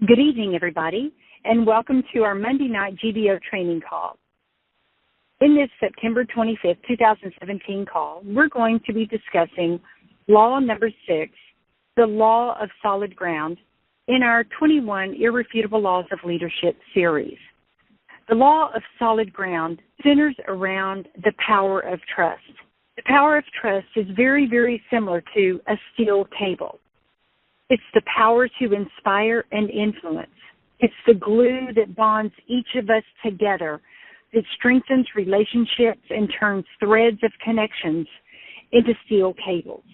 Good evening, everybody, and welcome to our Monday night GBO training call. In this September 25th, 2017 call, we're going to be discussing Law number 6, the Law of Solid Ground, in our 21 Irrefutable Laws of Leadership series. The Law of Solid Ground centers around the power of trust. The power of trust is very, very similar to a steel table. It's the power to inspire and influence. It's the glue that bonds each of us together, that strengthens relationships and turns threads of connections into steel cables.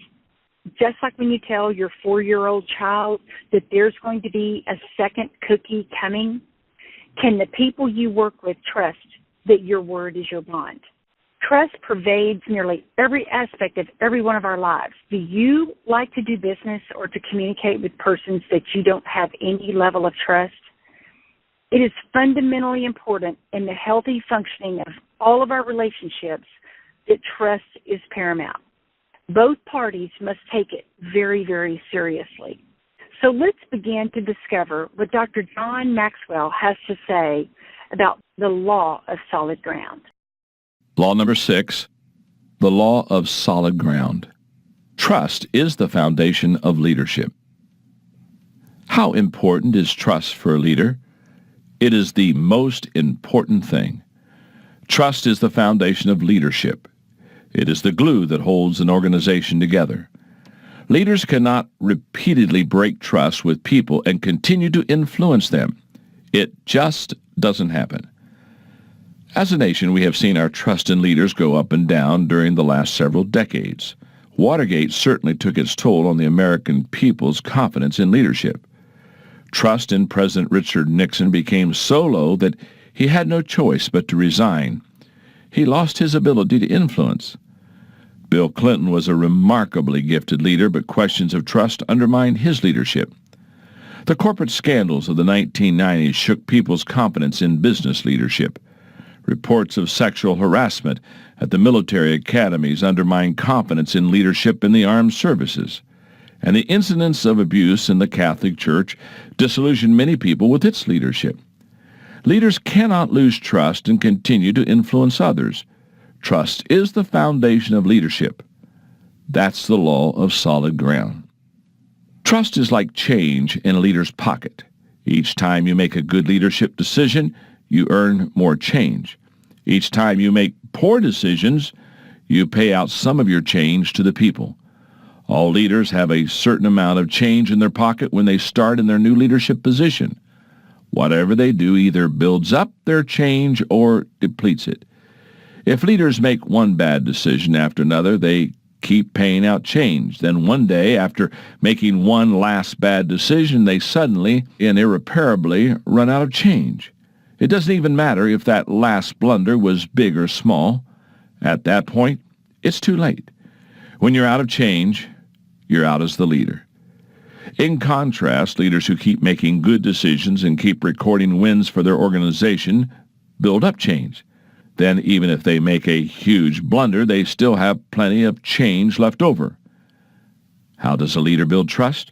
Just like when you tell your 4-year-old child that there's going to be a second cookie coming, can the people you work with trust that your word is your bond? Trust pervades nearly every aspect of every one of our lives. Do you like to do business or to communicate with persons that you don't have any level of trust? It is fundamentally important in the healthy functioning of all of our relationships that trust is paramount. Both parties must take it very, very seriously. So let's begin to discover what Dr. John Maxwell has to say about the law of solid ground. Law number 6, the law of solid ground. Trust is the foundation of leadership. How important is trust for a leader? It is the most important thing. Trust is the foundation of leadership. It is the glue that holds an organization together. Leaders cannot repeatedly break trust with people and continue to influence them. It just doesn't happen. As a nation, we have seen our trust in leaders go up and down during the last several decades. Watergate certainly took its toll on the American people's confidence in leadership. Trust in President Richard Nixon became so low that he had no choice but to resign. He lost his ability to influence. Bill Clinton was a remarkably gifted leader, but questions of trust undermined his leadership. The corporate scandals of the 1990s shook people's confidence in business leadership. Reports of sexual harassment at the military academies undermined confidence in leadership in the armed services. And the incidents of abuse in the Catholic Church disillusioned many people with its leadership. Leaders cannot lose trust and continue to influence others. Trust is the foundation of leadership. That's the law of solid ground. Trust is like change in a leader's pocket. Each time you make a good leadership decision, you earn more change. Each time you make poor decisions, you pay out some of your change to the people. All leaders have a certain amount of change in their pocket when they start in their new leadership position. Whatever they do either builds up their change or depletes it. If leaders make one bad decision after another, they keep paying out change. Then one day, after making one last bad decision, they suddenly and irreparably run out of change. It doesn't even matter if that last blunder was big or small. At that point, it's too late. When you're out of change, you're out as the leader. In contrast, leaders who keep making good decisions and keep recording wins for their organization build up change. Then even if they make a huge blunder, they still have plenty of change left over. How does a leader build trust?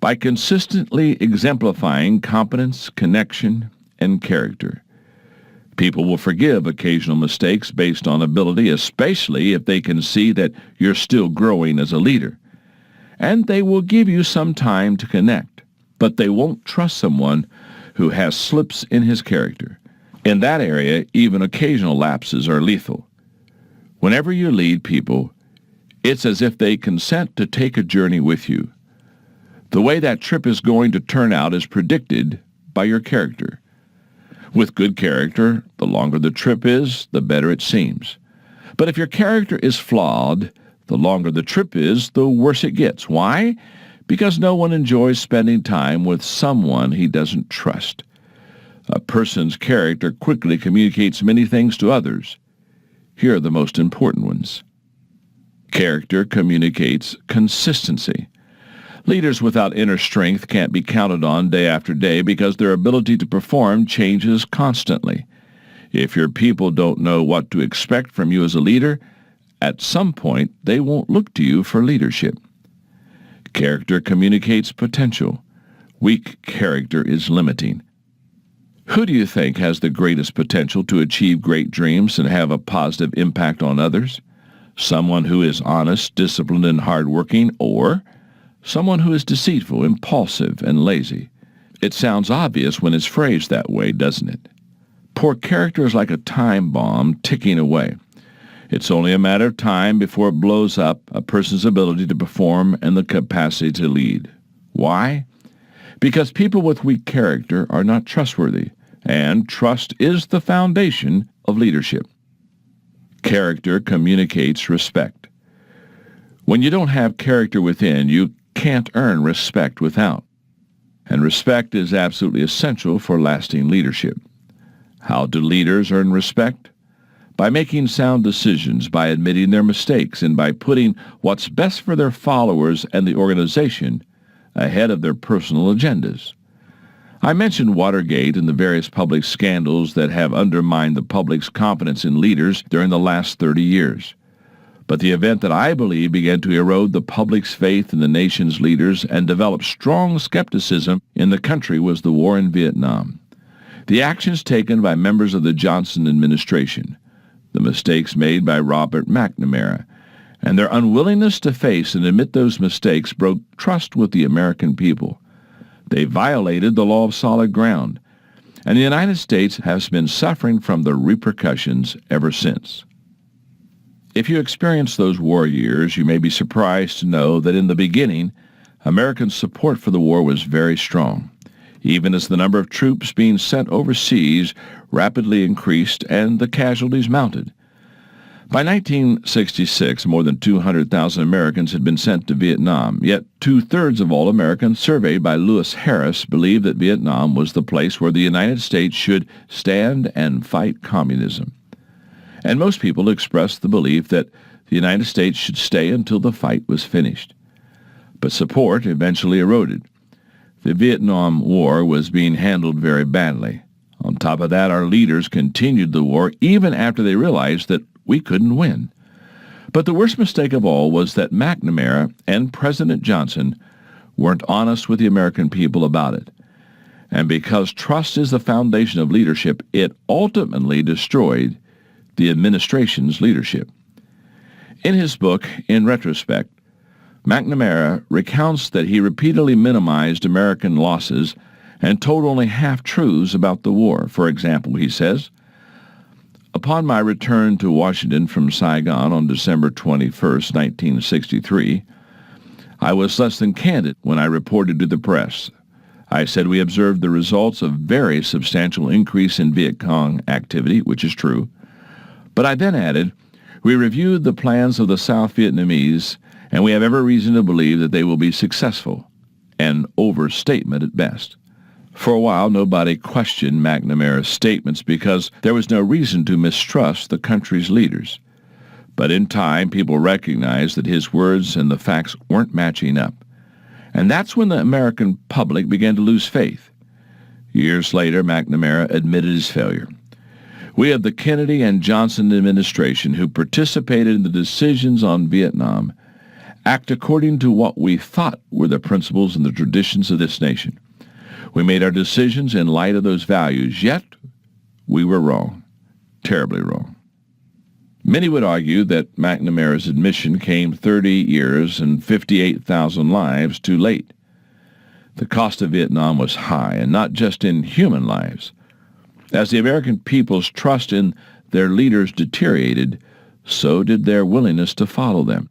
By consistently exemplifying competence, connection, and character. People will forgive occasional mistakes based on ability, especially if they can see that you're still growing as a leader. And they will give you some time to connect, but they won't trust someone who has slips in his character. In that area, even occasional lapses are lethal. Whenever you lead people, it's as if they consent to take a journey with you. The way that trip is going to turn out is predicted by your character. With good character, the longer the trip is, the better it seems. But if your character is flawed, the longer the trip is, the worse it gets. Why? Because no one enjoys spending time with someone he doesn't trust. A person's character quickly communicates many things to others. Here are the most important ones. Character communicates consistency. Leaders without inner strength can't be counted on day after day because their ability to perform changes constantly. If your people don't know what to expect from you as a leader, at some point they won't look to you for leadership. Character communicates potential. Weak character is limiting. Who do you think has the greatest potential to achieve great dreams and have a positive impact on others? Someone who is honest, disciplined, and hardworking, or someone who is deceitful, impulsive, and lazy? It sounds obvious when it's phrased that way, doesn't it? Poor character is like a time bomb ticking away. It's only a matter of time before it blows up a person's ability to perform and the capacity to lead. Why? Because people with weak character are not trustworthy, and trust is the foundation of leadership. Character communicates respect. When you don't have character within, you can't earn respect without. And respect is absolutely essential for lasting leadership. How do leaders earn respect? By making sound decisions, by admitting their mistakes, and by putting what's best for their followers and the organization ahead of their personal agendas. I mentioned Watergate and the various public scandals that have undermined the public's confidence in leaders during the last 30 years. But the event that I believe began to erode the public's faith in the nation's leaders and develop strong skepticism in the country was the war in Vietnam. The actions taken by members of the Johnson administration, the mistakes made by Robert McNamara, and their unwillingness to face and admit those mistakes broke trust with the American people. They violated the law of solid ground, and the United States has been suffering from the repercussions ever since. If you experienced those war years, you may be surprised to know that in the beginning, American support for the war was very strong, even as the number of troops being sent overseas rapidly increased and the casualties mounted. By 1966, more than 200,000 Americans had been sent to Vietnam, yet two-thirds of all Americans surveyed by Lewis Harris believed that Vietnam was the place where the United States should stand and fight communism. And most people expressed the belief that the United States should stay until the fight was finished. But support eventually eroded. The Vietnam War was being handled very badly. On top of that, our leaders continued the war even after they realized that we couldn't win. But the worst mistake of all was that McNamara and President Johnson weren't honest with the American people about it. And because trust is the foundation of leadership, it ultimately destroyed the administration's leadership. In his book, In Retrospect, McNamara recounts that he repeatedly minimized American losses and told only half-truths about the war. For example, he says, "Upon my return to Washington from Saigon on December 21, 1963, I was less than candid when I reported to the press. I said we observed the results of very substantial increase in Viet Cong activity, which is true. But I then added, we reviewed the plans of the South Vietnamese, and we have every reason to believe that they will be successful, an overstatement at best." For a while, nobody questioned McNamara's statements because there was no reason to mistrust the country's leaders. But in time, people recognized that his words and the facts weren't matching up. And that's when the American public began to lose faith. Years later, McNamara admitted his failure. "We of the Kennedy and Johnson administration who participated in the decisions on Vietnam act according to what we thought were the principles and the traditions of this nation. We made our decisions in light of those values, yet we were wrong, terribly wrong." Many would argue that McNamara's admission came 30 years and 58,000 lives too late. The cost of Vietnam was high, and not just in human lives. As the American people's trust in their leaders deteriorated, so did their willingness to follow them.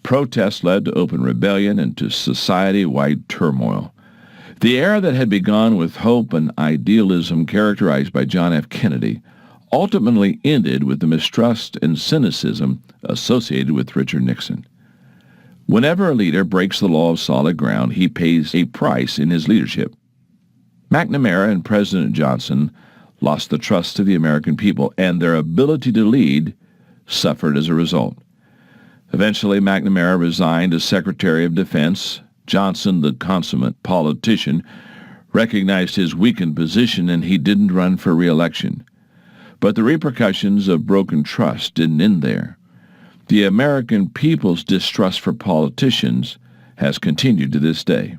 Protests led to open rebellion and to society-wide turmoil. The era that had begun with hope and idealism characterized by John F. Kennedy ultimately ended with the mistrust and cynicism associated with Richard Nixon. Whenever a leader breaks the law of solid ground, he pays a price in his leadership. McNamara and President Johnson lost the trust of the American people, and their ability to lead suffered as a result. Eventually, McNamara resigned as Secretary of Defense. Johnson, the consummate politician, recognized his weakened position and he didn't run for re-election. But the repercussions of broken trust didn't end there. The American people's distrust for politicians has continued to this day.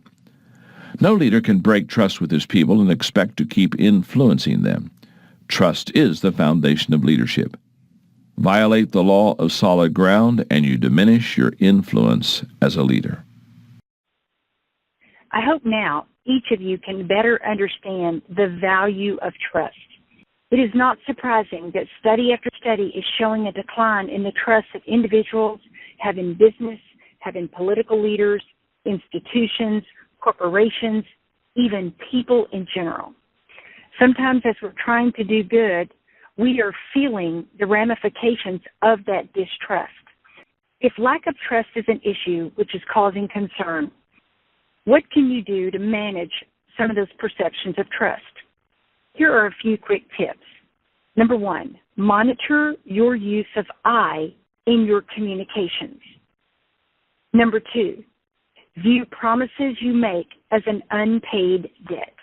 No leader can break trust with his people and expect to keep influencing them. Trust is the foundation of leadership. Violate the law of solid ground and you diminish your influence as a leader. I hope now each of you can better understand the value of trust. It is not surprising that study after study is showing a decline in the trust that individuals have in business, have in political leaders, institutions, corporations, even people in general. Sometimes as we're trying to do good, we are feeling the ramifications of that distrust. If lack of trust is an issue which is causing concern, what can you do to manage some of those perceptions of trust? Here are a few quick tips. Number one, monitor your use of I in your communications. Number two, view promises you make as an unpaid debt.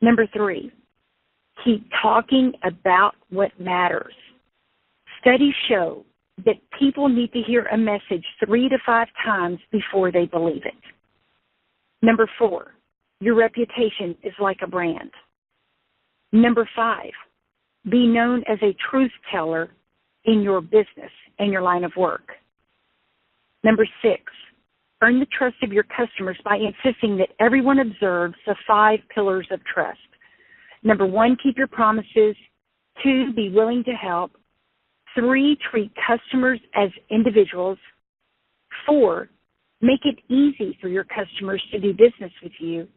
Number three, keep talking about what matters. Studies show that people need to hear a message 3 to 5 times before they believe it. Number four, your reputation is like a brand. Number 5, be known as a truth teller in your business and your line of work. Number 6, earn the trust of your customers by insisting that everyone observes the 5 pillars of trust. Number 1, keep your promises. 2, be willing to help. 3, treat customers as individuals. 4, make it easy for your customers to do business with you.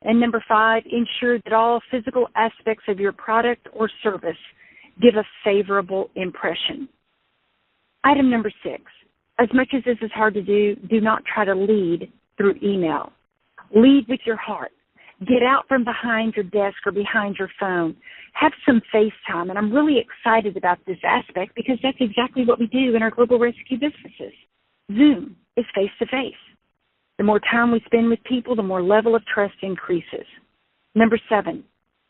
And number 5, ensure that all physical aspects of your product or service give a favorable impression. Item number 6, as much as this is hard to do not try to lead through email. Lead with your heart. Get out from behind your desk or behind your phone. Have some FaceTime. And I'm really excited about this aspect because that's exactly what we do in our global rescue businesses. Zoom is face-to-face. The more time we spend with people, the more level of trust increases. Number 7,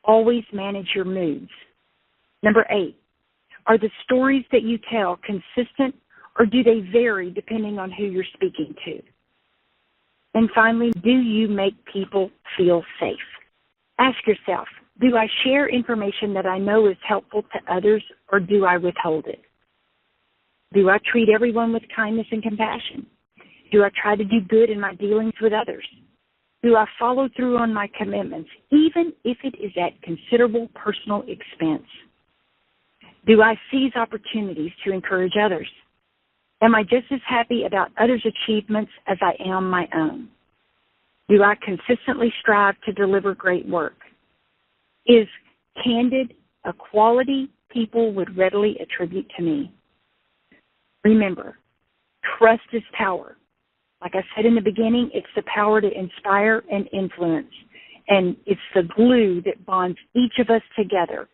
always manage your moods. Number 8, are the stories that you tell consistent or do they vary depending on who you're speaking to? And finally, do you make people feel safe? Ask yourself, do I share information that I know is helpful to others or do I withhold it? Do I treat everyone with kindness and compassion? Do I try to do good in my dealings with others? Do I follow through on my commitments, even if it is at considerable personal expense? Do I seize opportunities to encourage others? Am I just as happy about others' achievements as I am my own? Do I consistently strive to deliver great work? Is candid a quality people would readily attribute to me? Remember, trust is power. Like I said in the beginning, it's the power to inspire and influence. And it's the glue that bonds each of us together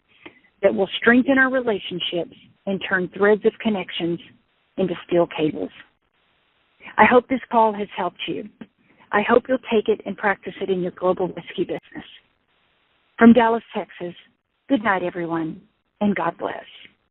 that will strengthen our relationships and turn threads of connections into steel cables. I hope this call has helped you. I hope you'll take it and practice it in your global rescue business. From Dallas, Texas, good night, everyone, and God bless.